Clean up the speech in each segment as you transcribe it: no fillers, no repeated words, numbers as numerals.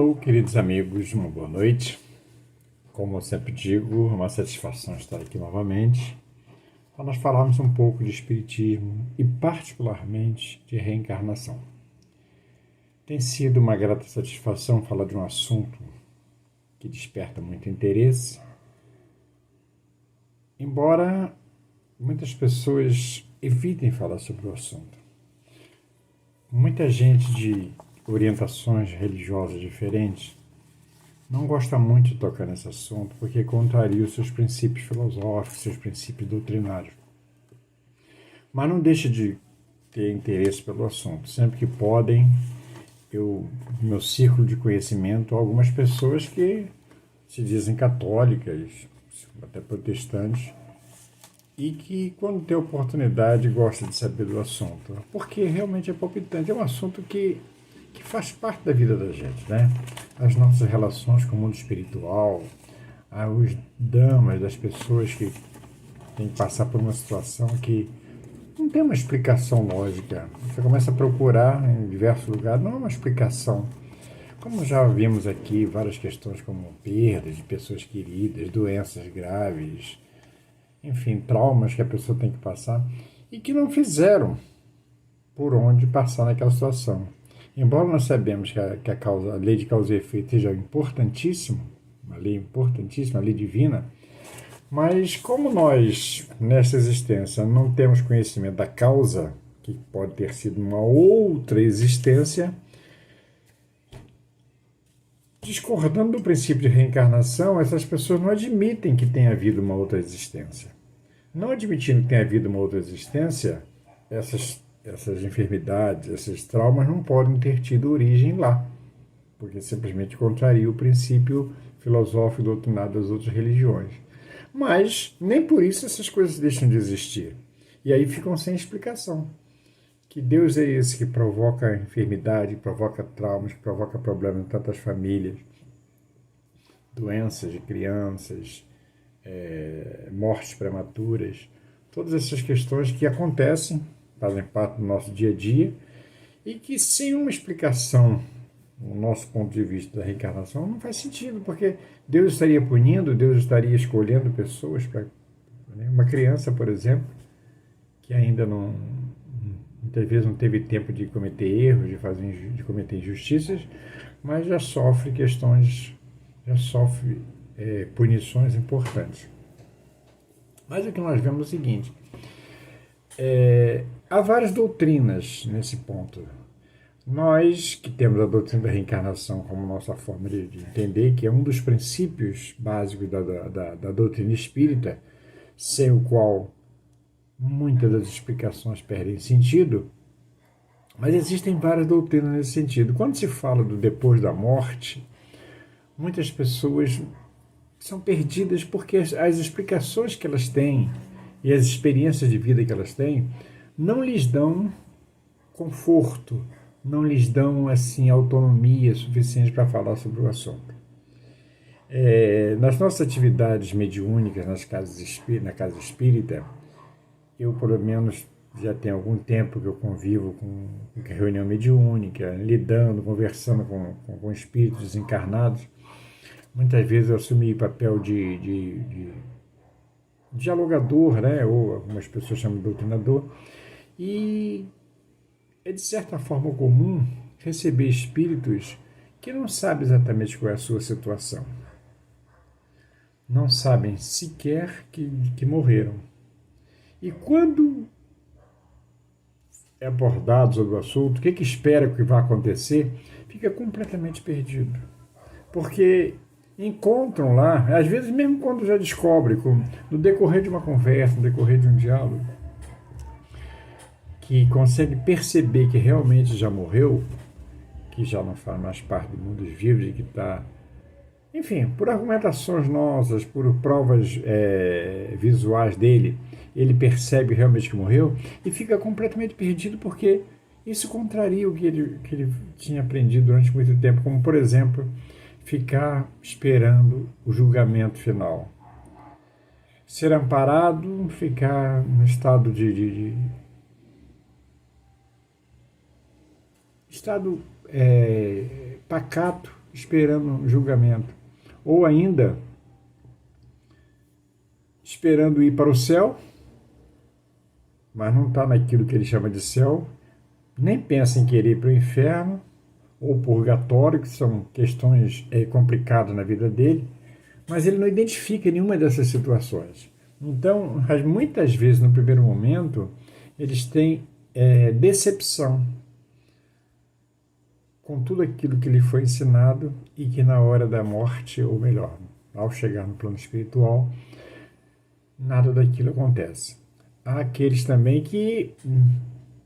Alô, queridos amigos, uma boa noite. Como eu sempre digo, é uma satisfação estar aqui novamente para nós falarmos um pouco de Espiritismo e, particularmente, de reencarnação. Tem sido uma grata satisfação falar de um assunto que desperta muito interesse, embora muitas pessoas evitem falar sobre o assunto. Muita gente de orientações religiosas diferentes não gosta muito de tocar nesse assunto porque contraria os seus princípios filosóficos, seus princípios doutrinários. Mas não deixa de ter interesse pelo assunto. Sempre que podem, no meu círculo de conhecimento, algumas pessoas que se dizem católicas, até protestantes, e que, quando tem oportunidade, gosta de saber do assunto. Porque realmente é palpitante. É um assunto que faz parte da vida da gente, né? As nossas relações com o mundo espiritual, os dramas das pessoas que têm que passar por uma situação que não tem uma explicação lógica. Você começa a procurar em diversos lugares, não há uma explicação. Como já vimos aqui, várias questões como perdas de pessoas queridas, doenças graves, enfim, traumas que a pessoa tem que passar e que não fizeram por onde passar naquela situação. Embora nós sabemos que a lei de causa e efeito seja importantíssima, uma lei importantíssima, a lei divina, mas como nós, nessa existência, não temos conhecimento da causa, que pode ter sido uma outra existência, discordando do princípio de reencarnação, essas pessoas não admitem que tenha havido uma outra existência. Não admitindo que tenha havido uma outra existência, essas enfermidades, esses traumas não podem ter tido origem lá, porque simplesmente contraria o princípio filosófico doutrinado das outras religiões. Mas nem por isso essas coisas deixam de existir. E aí ficam sem explicação. Que Deus é esse que provoca enfermidade, que provoca traumas, que provoca problemas em tantas famílias, doenças de crianças, mortes prematuras, todas essas questões que acontecem, fazem parte do nosso dia a dia, e que sem uma explicação, no nosso ponto de vista da reencarnação, não faz sentido, porque Deus estaria punindo, Deus estaria escolhendo pessoas para... Uma criança, por exemplo, que ainda não, muitas vezes não teve tempo de cometer erros, de cometer injustiças, mas já sofre punições importantes. Mas o que nós vemos é o seguinte: há várias doutrinas nesse ponto. Nós que temos a doutrina da reencarnação como nossa forma de entender, que é um dos princípios básicos da doutrina espírita, sem o qual muitas das explicações perdem sentido, mas existem várias doutrinas nesse sentido. Quando se fala do depois da morte, muitas pessoas são perdidas porque as explicações que elas têm e as experiências de vida que elas têm não lhes dão conforto, não lhes dão assim autonomia suficiente para falar sobre o assunto. Nas nossas atividades mediúnicas, na casa espírita, eu pelo menos já tenho algum tempo que eu convivo com reunião mediúnica, lidando, conversando com espíritos desencarnados. Muitas vezes eu assumi papel de dialogador, né? Ou algumas pessoas chamam de doutrinador, e é de certa forma comum receber espíritos que não sabem exatamente qual é a sua situação, não sabem sequer que morreram. E quando é abordado sobre o assunto, o que espera que vai acontecer, fica completamente perdido. Porque encontram lá, às vezes mesmo quando já descobre, no decorrer de uma conversa, no decorrer de um diálogo, que consegue perceber que realmente já morreu, que já não faz mais parte do mundo dos vivos e que está... Enfim, por argumentações nossas, por provas visuais dele, ele percebe realmente que morreu e fica completamente perdido porque isso contraria o que ele tinha aprendido durante muito tempo, como, por exemplo, ficar esperando o julgamento final. Ser amparado, ficar no estado pacato, esperando um julgamento. Ou ainda, esperando ir para o céu, mas não está naquilo que ele chama de céu, nem pensa em querer ir para o inferno ou purgatório, que são questões complicadas na vida dele, mas ele não identifica nenhuma dessas situações. Então, muitas vezes, no primeiro momento, eles têm decepção com tudo aquilo que lhe foi ensinado e que na hora da morte, ou melhor, ao chegar no plano espiritual, nada daquilo acontece. Há aqueles também que,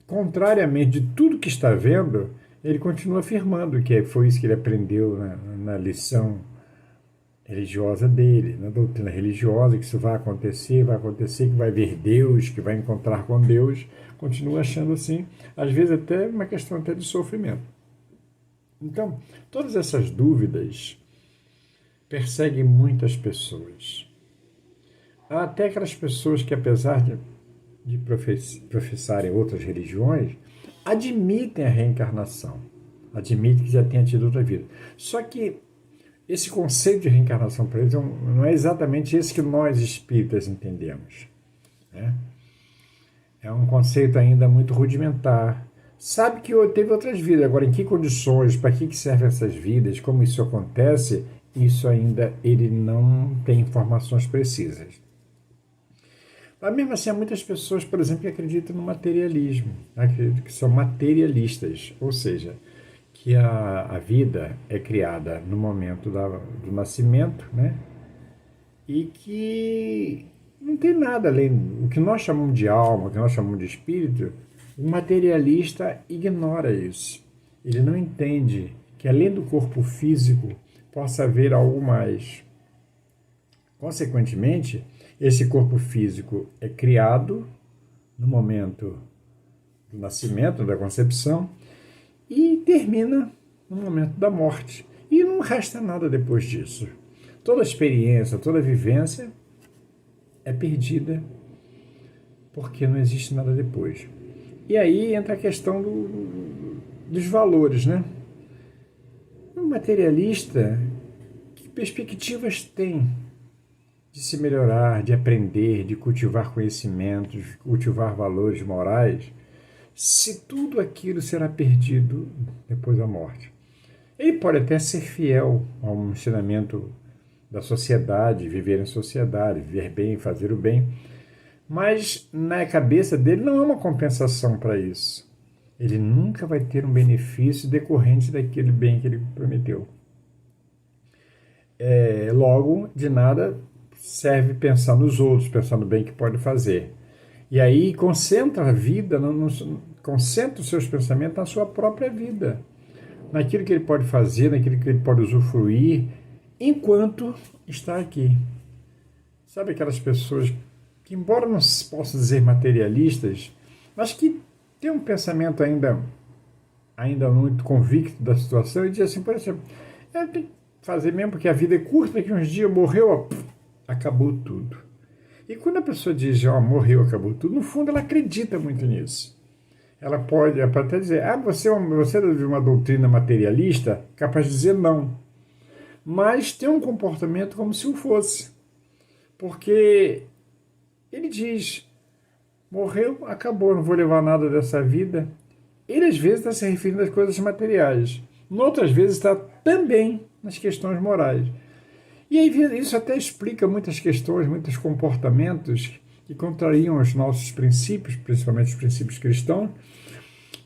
contrariamente de tudo que está vendo, ele continua afirmando que foi isso que ele aprendeu na lição religiosa dele, na doutrina religiosa, que isso vai acontecer, que vai ver Deus, que vai encontrar com Deus, continua achando assim, às vezes até uma questão até de sofrimento. Então, todas essas dúvidas perseguem muitas pessoas. Há até aquelas pessoas que, apesar de professarem outras religiões, admitem a reencarnação, admitem que já tenha tido outra vida. Só que esse conceito de reencarnação para eles não é exatamente esse que nós espíritas entendemos, né? É um conceito ainda muito rudimentar. Sabe que teve outras vidas, agora em que condições, para que servem essas vidas, como isso acontece, isso ainda ele não tem informações precisas. Mas mesmo assim, há muitas pessoas, por exemplo, que acreditam no materialismo, que são materialistas, ou seja, que a vida é criada no momento do nascimento, né? E que não tem nada além do que nós chamamos de alma, o que nós chamamos de espírito. O materialista ignora isso. Ele não entende que além do corpo físico possa haver algo mais. Consequentemente, esse corpo físico é criado no momento do nascimento, da concepção, e termina no momento da morte. E não resta nada depois disso. Toda experiência, toda vivência é perdida porque não existe nada depois. E aí entra a questão dos valores, né? Um materialista, que perspectivas tem de se melhorar, de aprender, de cultivar conhecimentos, de cultivar valores morais, se tudo aquilo será perdido depois da morte? Ele pode até ser fiel ao ensinamento da sociedade, viver em sociedade, viver bem, fazer o bem, mas na cabeça dele não há uma compensação para isso. Ele nunca vai ter um benefício decorrente daquele bem que ele prometeu. Logo, de nada serve pensar nos outros, pensar no bem que pode fazer. E aí concentra a vida, concentra os seus pensamentos na sua própria vida, naquilo que ele pode fazer, naquilo que ele pode usufruir, enquanto está aqui. Sabe aquelas pessoas que, embora não se possa dizer materialistas, mas que têm um pensamento ainda muito convicto da situação e diz assim, por exemplo, tem que fazer mesmo porque a vida é curta, daqui uns dias morreu, acabou tudo. E quando a pessoa diz, morreu, acabou tudo, no fundo ela acredita muito nisso. Ela pode até dizer, você é de uma doutrina materialista, capaz de dizer não. Mas tem um comportamento como se o fosse. Porque ele diz, morreu, acabou, não vou levar nada dessa vida. Ele às vezes está se referindo às coisas materiais. Outras vezes está também nas questões morais. E aí isso até explica muitas questões, muitos comportamentos que contrariam os nossos princípios, principalmente os princípios cristãos,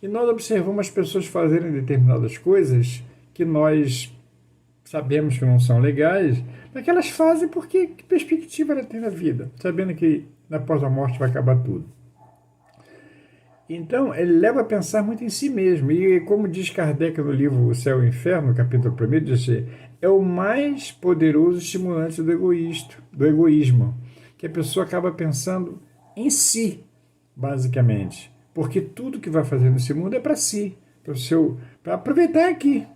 e nós observamos as pessoas fazerem determinadas coisas que nós sabemos que não são legais, mas que elas fazem porque que perspectiva ela tem na vida, sabendo que após a morte vai acabar tudo. Então, ele leva a pensar muito em si mesmo. E como diz Kardec no livro O Céu e o Inferno, capítulo 1, diz assim, é o mais poderoso estimulante do egoísmo, que a pessoa acaba pensando em si, basicamente. Porque tudo que vai fazer nesse mundo é para si, para aproveitar aqui.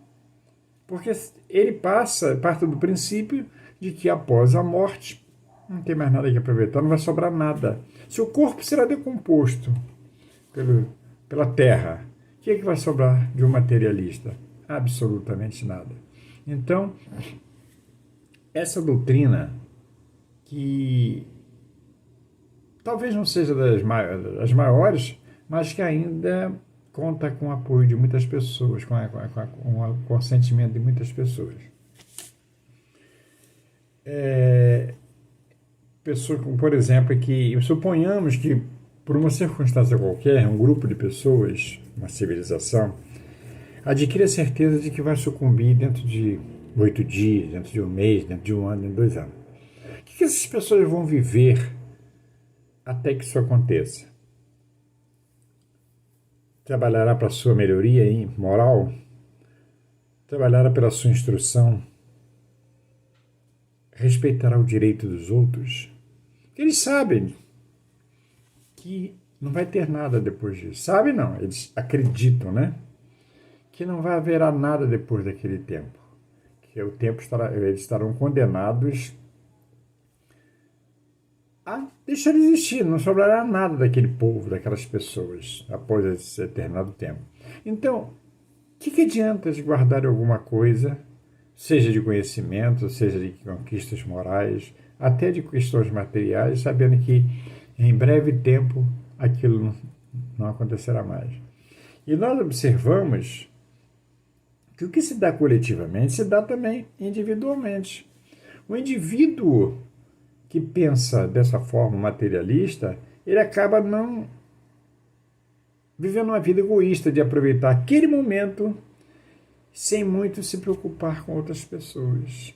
Porque ele parte do princípio de que após a morte não tem mais nada que aproveitar, não vai sobrar nada. Seu corpo será decomposto pela terra. O que vai sobrar de um materialista? Absolutamente nada. Então, essa doutrina, que talvez não seja das maiores, mas que ainda conta com o apoio de muitas pessoas, com o consentimento de muitas pessoas. Pessoas, como, por exemplo, que suponhamos que, por uma circunstância qualquer, um grupo de pessoas, uma civilização, adquire a certeza de que vai sucumbir dentro de 8 dias, dentro de um mês, dentro de um ano, dentro de 2 anos. O que essas pessoas vão viver até que isso aconteça? Trabalhará para a sua melhoria moral? Trabalhará pela sua instrução? Respeitará o direito dos outros? Eles sabem que não vai ter nada depois disso. Sabem não, eles acreditam, né? Que não vai haver nada depois daquele tempo. Que o tempo eles estarão condenados a deixar de existir. Não sobrará nada daquele povo, daquelas pessoas, após esse determinado tempo. Então, o que adianta de guardar alguma coisa, seja de conhecimento, seja de conquistas morais, até de questões materiais, sabendo que em breve tempo aquilo não acontecerá mais. E nós observamos que o que se dá coletivamente se dá também individualmente. O indivíduo que pensa dessa forma materialista, ele acaba não vivendo uma vida egoísta de aproveitar aquele momento sem muito se preocupar com outras pessoas.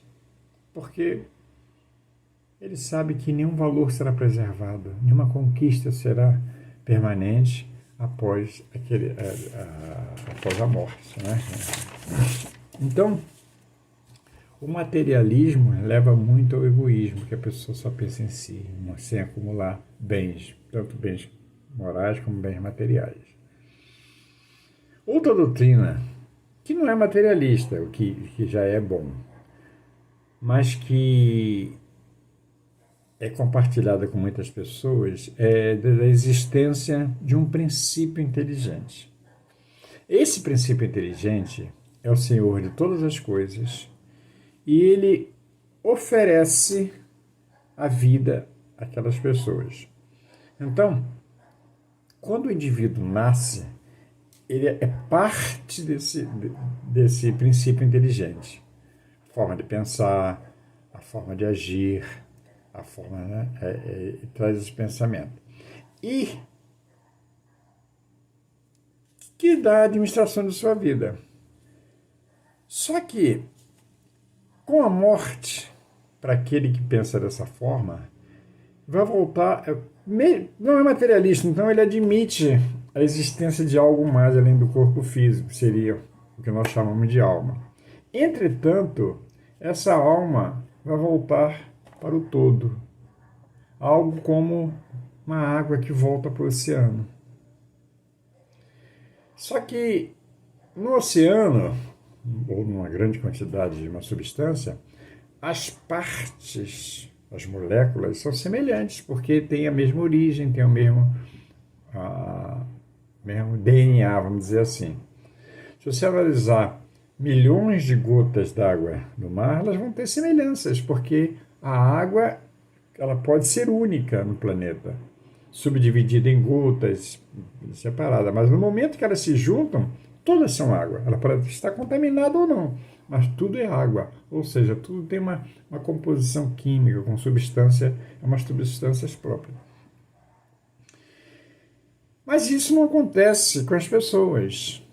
Porque ele sabe que nenhum valor será preservado, nenhuma conquista será permanente após a morte, né? Então, o materialismo leva muito ao egoísmo, que a pessoa só pensa em si, sem acumular bens, tanto bens morais como bens materiais. Outra doutrina, que não é materialista, o que já é bom, mas que é compartilhada com muitas pessoas, é da existência de um princípio inteligente. Esse princípio inteligente é o Senhor de todas as coisas e ele oferece a vida àquelas pessoas. Então, quando o indivíduo nasce, ele é parte desse princípio inteligente. A forma de pensar, a forma de agir, a forma, né, traz esse pensamento. E que dá a administração de sua vida. Só que, com a morte, para aquele que pensa dessa forma, vai voltar. Não é materialista, então ele admite a existência de algo mais além do corpo físico, seria o que nós chamamos de alma. Entretanto, essa alma vai voltar para o todo, algo como uma água que volta para o oceano. Só que no oceano, ou numa grande quantidade de uma substância, as partes, as moléculas são semelhantes, porque têm a mesma origem, têm o mesmo DNA, vamos dizer assim. Se você analisar milhões de gotas d'água no mar, elas vão ter semelhanças, porque a água ela pode ser única no planeta, subdividida em gotas separadas, mas no momento que elas se juntam, todas são água. Ela pode estar contaminada ou não, mas tudo é água, ou seja, tudo tem uma composição química, com substância, umas substâncias próprias. Mas isso não acontece com as pessoas.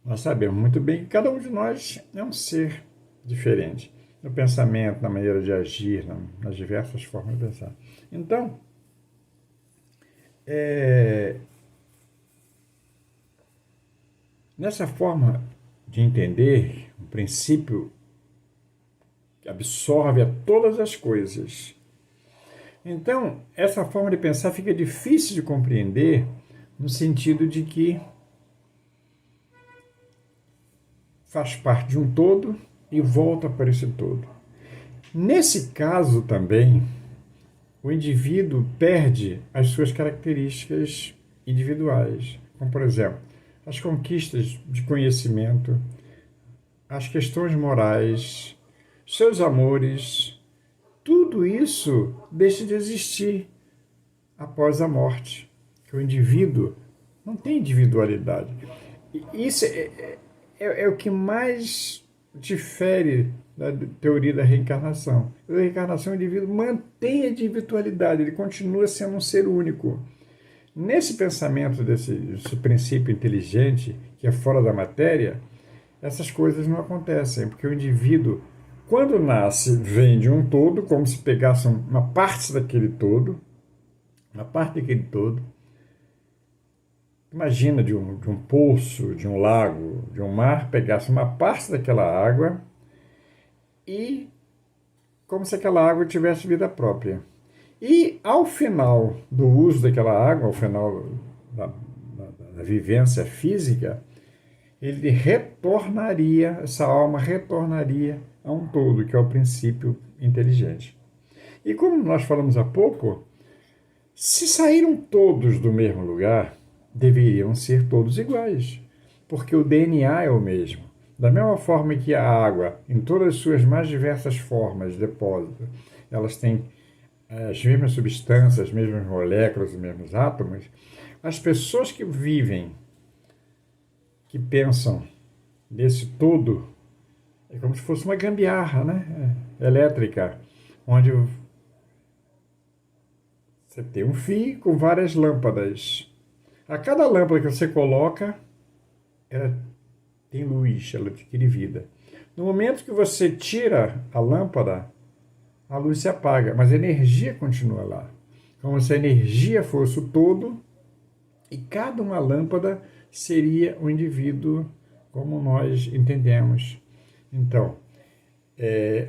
Nós sabemos muito bem que cada um de nós é um ser diferente, no pensamento, na maneira de agir, nas diversas formas de pensar. Então, nessa forma de entender, o princípio absorve a todas as coisas. Então, essa forma de pensar fica difícil de compreender no sentido de que faz parte de um todo e volta para esse todo. Nesse caso também, o indivíduo perde as suas características individuais, como, por exemplo, as conquistas de conhecimento, as questões morais, seus amores, tudo isso deixa de existir após a morte. Que o indivíduo não tem individualidade. E isso é o que mais difere da teoria da reencarnação. A reencarnação, o indivíduo mantém a individualidade, ele continua sendo um ser único. Nesse pensamento desse princípio inteligente, que é fora da matéria, essas coisas não acontecem, porque o indivíduo, quando nasce, vem de um todo, como se pegasse uma parte daquele todo, uma parte daquele todo. Imagina de um poço, de um lago, de um mar, pegasse uma parte daquela água e como se aquela água tivesse vida própria. E ao final do uso daquela água, ao final da vivência física, ele retornaria, essa alma retornaria a um todo, que é o princípio inteligente. E como nós falamos há pouco, se saíram todos do mesmo lugar, deveriam ser todos iguais, porque o DNA é o mesmo. Da mesma forma que a água, em todas as suas mais diversas formas de depósito, elas têm as mesmas substâncias, as mesmas moléculas, os mesmos átomos, as pessoas que vivem, que pensam nesse todo, é como se fosse uma gambiarra, né? Elétrica, onde você tem um fio com várias lâmpadas. A cada lâmpada que você coloca, ela tem luz, ela adquire vida. No momento que você tira a lâmpada, a luz se apaga, mas a energia continua lá. Como se a energia fosse o todo, e cada uma lâmpada seria um indivíduo como nós entendemos. Então,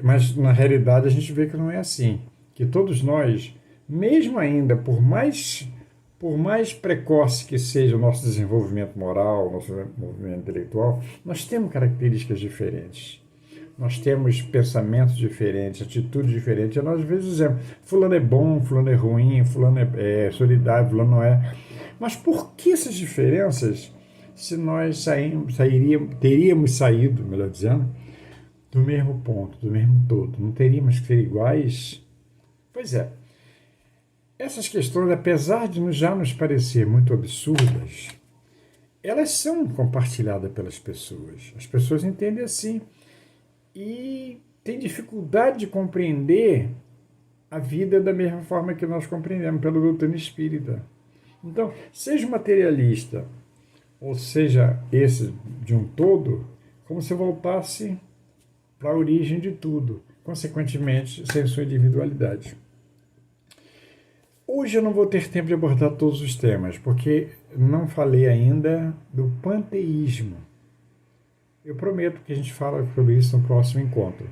mas na realidade a gente vê que não é assim. Que todos nós, mesmo ainda por mais precoce que seja o nosso desenvolvimento moral, o nosso desenvolvimento intelectual, nós temos características diferentes. Nós temos pensamentos diferentes, atitudes diferentes. E nós às vezes dizemos, fulano é bom, fulano é ruim, fulano é solidário, fulano não é. Mas por que essas diferenças, se nós teríamos saído, melhor dizendo, do mesmo ponto, do mesmo todo? Não teríamos que ser iguais? Pois é. Essas questões, apesar de já nos parecer muito absurdas, elas são compartilhadas pelas pessoas. As pessoas entendem assim e têm dificuldade de compreender a vida da mesma forma que nós compreendemos pela doutrina espírita. Então, seja materialista, ou seja esse de um todo, como se voltasse para a origem de tudo, consequentemente, sem sua individualidade. Hoje eu não vou ter tempo de abordar todos os temas, porque não falei ainda do panteísmo. Eu prometo que a gente fala sobre isso no próximo encontro.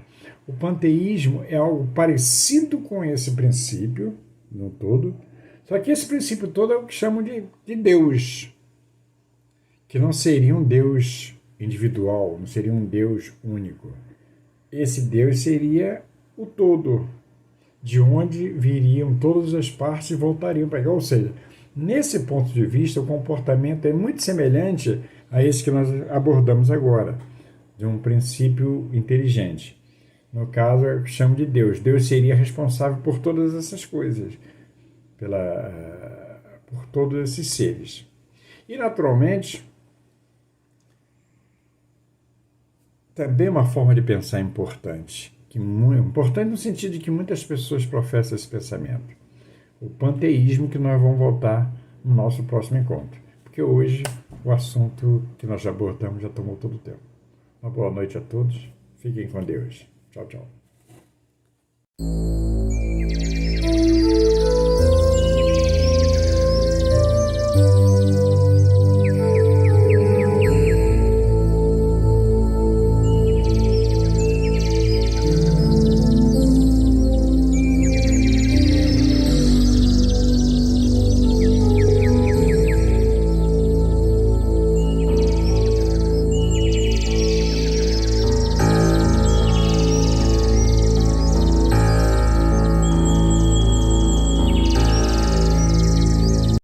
O panteísmo é algo parecido com esse princípio, no todo, só que esse princípio todo é o que chamam de Deus, que não seria um Deus individual, não seria um Deus único. Esse Deus seria o todo, de onde viriam todas as partes e voltariam para cá. Ou seja, nesse ponto de vista, o comportamento é muito semelhante a esse que nós abordamos agora, de um princípio inteligente. No caso, eu chamo de Deus. Deus seria responsável por todas essas coisas, por todos esses seres. E, naturalmente, também uma forma de pensar importante, importante no sentido de que muitas pessoas professam esse pensamento. O panteísmo, que nós vamos voltar no nosso próximo encontro. Porque hoje o assunto que nós já abordamos já tomou todo o tempo. Uma boa noite a todos. Fiquem com Deus. Tchau, tchau.